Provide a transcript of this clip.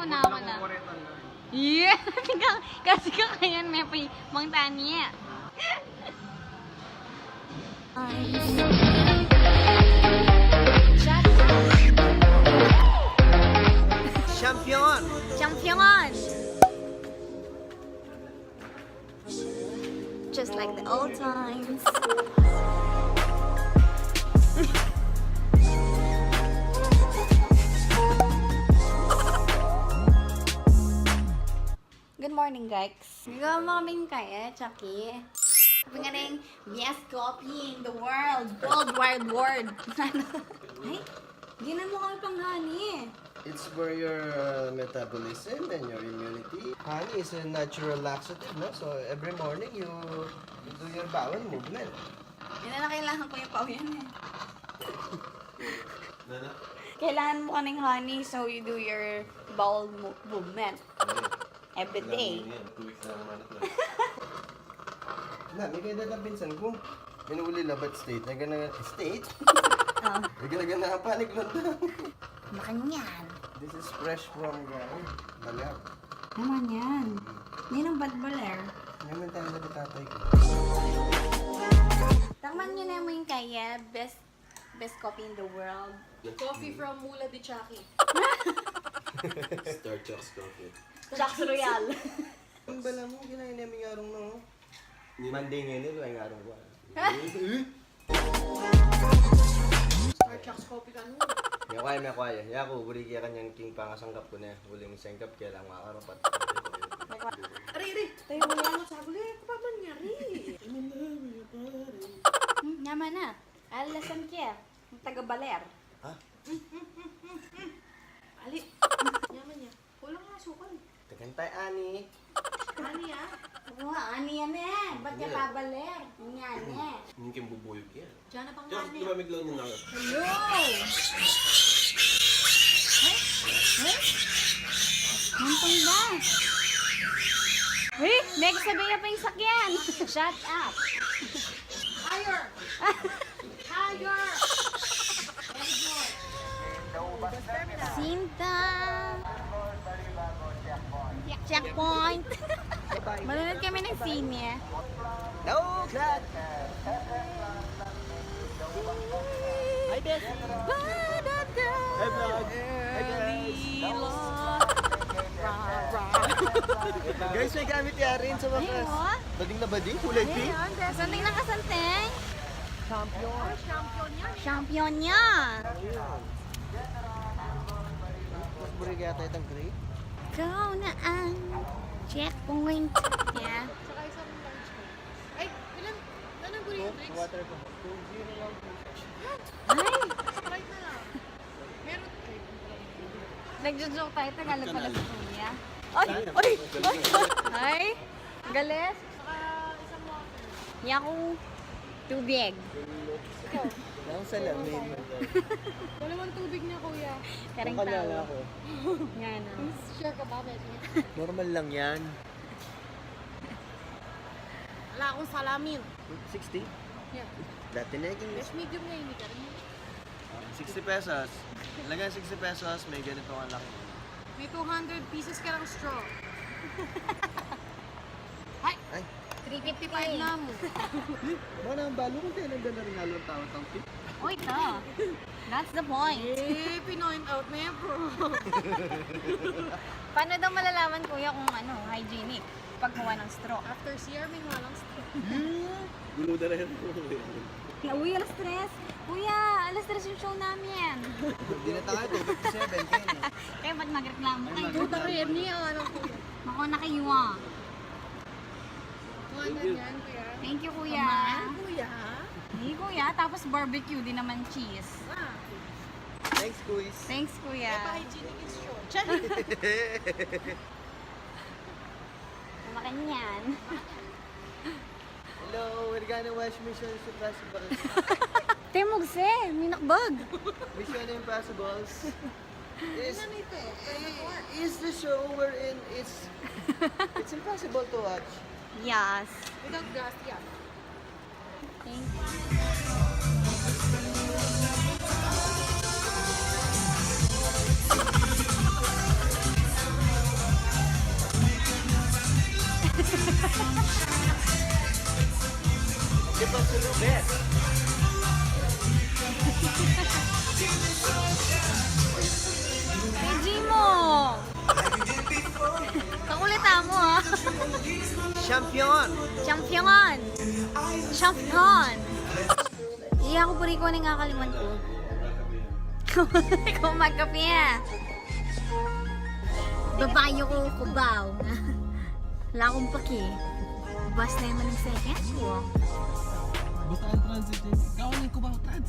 una ako na. Yeah! Kasi kakayan may mang tanya. Champion! Champion! Just like the old times. Good morning, guys. Ikaw mga kaya, Chucky. Sabi nga rin, best coffee in the world. World wide world. Ay, ginan mo kami pang honey. It's for your metabolism and your immunity. Honey is a natural laxative, no? So every morning you do your bowel movement. Yan na kailangan ko yung pauyan eh. Kailangan mo kaning honey so you do your bowel movement. Every day. 2 weeks na naman ito. May kaya na pinsan ko. Minuli labat state. State? Nagana panik lang daw. Makanyan. This is fresh from Baler. Naman yan. Yan ang Baler. Naman tayo na tatay ko. Takman nyo na mo yung kaya. Best coffee in the world. Coffee from Mula de Chucky. Starchucks coffee. Kings Royale. Ang bala mo, kinain namin nga arong no. Monday ngayon, ay nga arong ko. Starchucks coffee ka nun. May kwaya. Yako, buri kaya kanyang king pangasanggap ko na. Huling sangkap, kaya lang makakarapat. Ari! Tayo mo lang sa guli. Kapag niya, Ari! Naman na. Alasan kaya. Ang taga-Baler. Ha? Ali! Yaman niya. Kulang nga sukal. Tagantay, Ani. Ani ah? Oo, ani yan eh. Ba't ka pa-Baler? Yan eh. Hindi kayong bubuyog yan. Diyan na pang Diyan, ani. lumamig lang yung nakit. Hello! Mantong ba? Uy, next sabi niya pa yung sakyan. Shut up. Higher! Higher! Sinta. Checkpoint. Manunod kami ng sine. No, Clad! Hi, Beth! Hi, vlog! Hi, guys! Guys, may gamit yarin sa wakas. Bading na bading, kulay pink. Santing na kasanteng. Champion! Champion niya. Mas buri kaya tayo itang gray? Ikaw na ang checkpoint. Yeah. Saka isang large ka. Ay, ilan? Anong guri yung drinks? Water ko. 2-0 lang. Ay! Sprite na lang. Meron. Ay, Nagjo-joke tayo. Tagalog pala sa kuya. Ay! Ay! Ay! Ay! Galis. saka isang water. Yaku. Tubig. Ikaw. Ang salamin. Dalawang tubig na kuya. Karang Ang kalala tao. ko. Yan o. Share ka ba, Betty? Normal lang yan. Wala akong salamin. 60? Yeah. Dati na yung Best medium nga hindi ka rin. 60 pesos. Talagang 60 pesos, may ganito ang laki. May 200 pieces ka ng straw. Ay! Ay, 355 na mo. mga nang balo kung tayo nagdala rin halong tao-tang tip. Uy, ito. That's the point. Eh, pinoint out na yan, bro. Paano daw malalaman, kuya, kung ano, hygienic? Pagkuha ng straw. After CR, may walang straw. Gulo na rin. Uy, alas 3. Kuya, alas 3 yung show namin. Hindi na tayo, 257 kayo. Kaya ba't magreklamo kayo? Puta rin niya, ano po. Mako na kayo ah. 200 yan, kuya. Thank you, kuya. Kuya? Hey, kuya. Tapos barbecue din naman cheese. Ah. Thanks, Kuis. Thanks, kuya. Pa-hygienic is short. Kumakan yan. Hello, we're gonna watch Mission Impossible. Timugse, minakbag. Mission Impossibles. Is the show we're in, it's impossible to watch. Yes. Without gas, yeah. Thank you. PG mo! Kakulita mo ha! Champion! Champion! Champion! Iya ko puri ko na nga kaliman ko. Kung magkape ah. Babayo ko kubaw. Wala akong paki. Bus na naman ng second ko. Basta ang transit yun. Kawalan ko ba utan?